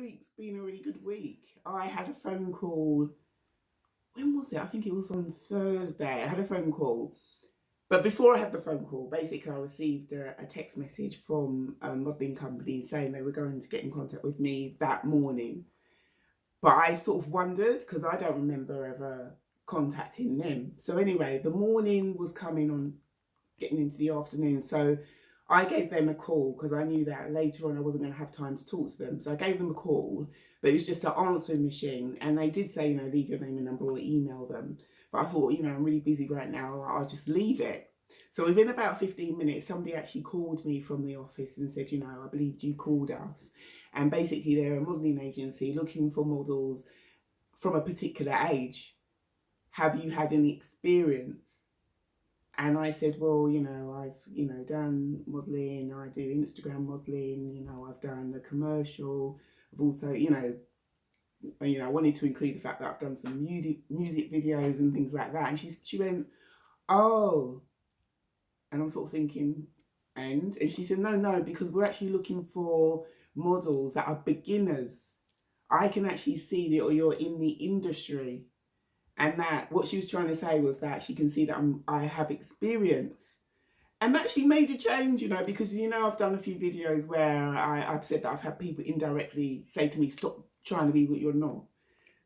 week's been a really good week. I had a phone call. When was it? I think it was on Thursday. I had a phone call. But before I had the phone call, basically I received a text message from a modelling company saying they were going to get in contact with me that morning. But I sort of wondered because I don't remember ever contacting them. So anyway, the morning was coming on, getting into the afternoon. So I gave them a call because I knew that later on I wasn't going to have time to talk to them. So I gave them a call, but it was just an answering machine. And they did say, leave your name and number or email them. But I thought, I'm really busy right now. I'll just leave it. So within about 15 minutes, somebody actually called me from the office and said, I believe you called us. And basically they're a modelling agency looking for models from a particular age. Have you had any experience? And I said, well, I've, done modelling, I do Instagram modelling, I've done a commercial. I've also, I wanted to include the fact that I've done some music videos and things like that. And she went, oh. And I'm sort of thinking, and she said, no, because we're actually looking for models that are beginners. I can actually see that you're in the industry. And that what she was trying to say was that she can see that I have experience. And that she made a change, because, I've done a few videos where I've said that I've had people indirectly say to me, stop trying to be what you're not.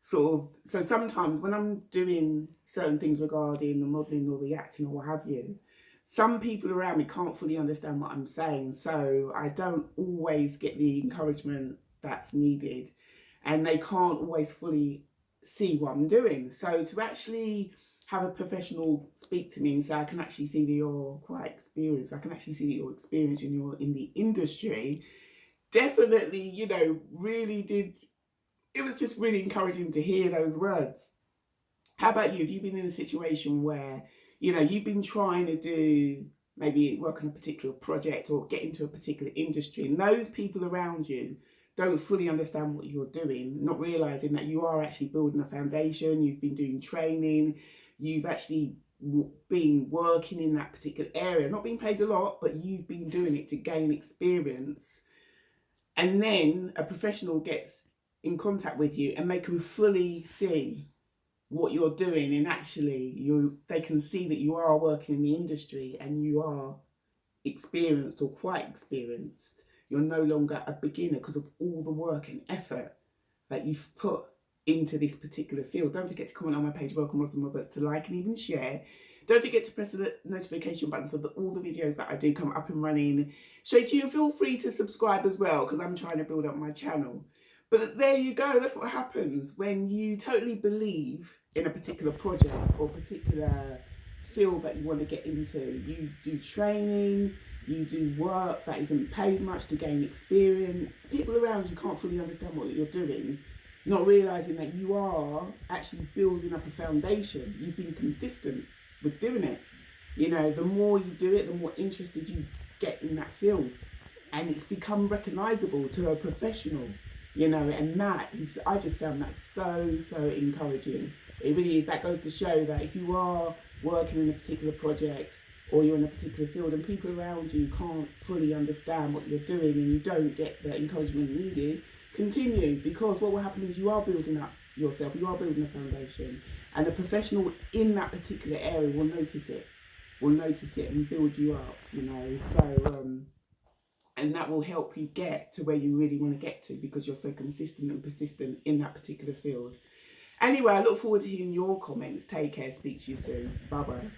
So sometimes when I'm doing certain things regarding the modelling or the acting or what have you, some people around me can't fully understand what I'm saying. So I don't always get the encouragement that's needed. And they can't always fully see what I'm doing. So to actually have a professional speak to me and say, I can actually see that you're quite experienced. I can actually see that you're experienced and you're in the industry. Definitely, really did. It was just really encouraging to hear those words. How about you? Have you been in a situation where, you've been trying to do maybe work on a particular project or get into a particular industry, and those people around you don't fully understand what you're doing, not realising that you are actually building a foundation, you've been doing training, you've actually been working in that particular area, not being paid a lot, but you've been doing it to gain experience. And then a professional gets in contact with you and they can fully see what you're doing, and actually they can see that you are working in the industry and you are experienced or quite experienced. You're no longer a beginner because of all the work and effort that you've put into this particular field. Don't forget to comment on my page, Welcome Rosalind Roberts, to like and even share. Don't forget to press the notification button so that all the videos that I do come up and running straight to you. And feel free to subscribe as well because I'm trying to build up my channel. But there you go. That's what happens when you totally believe in a particular project or particular field that you want to get into. You do training, you do work that isn't paid much to gain experience. People around you can't fully understand what you're doing, not realising that you are actually building up a foundation. You've been consistent with doing it. The more you do it, the more interested you get in that field. And it's become recognisable to a professional, and that is, I just found that so encouraging. It really is. That goes to show that if you are working in a particular project or you're in a particular field and people around you can't fully understand what you're doing and you don't get the encouragement needed, continue, because what will happen is you are building up yourself, you are building a foundation, and a professional in that particular area will notice it and build you up, and that will help you get to where you really want to get to because you're so consistent and persistent in that particular field. Anyway, I look forward to hearing your comments. Take care. Speak to you soon. Bye-bye.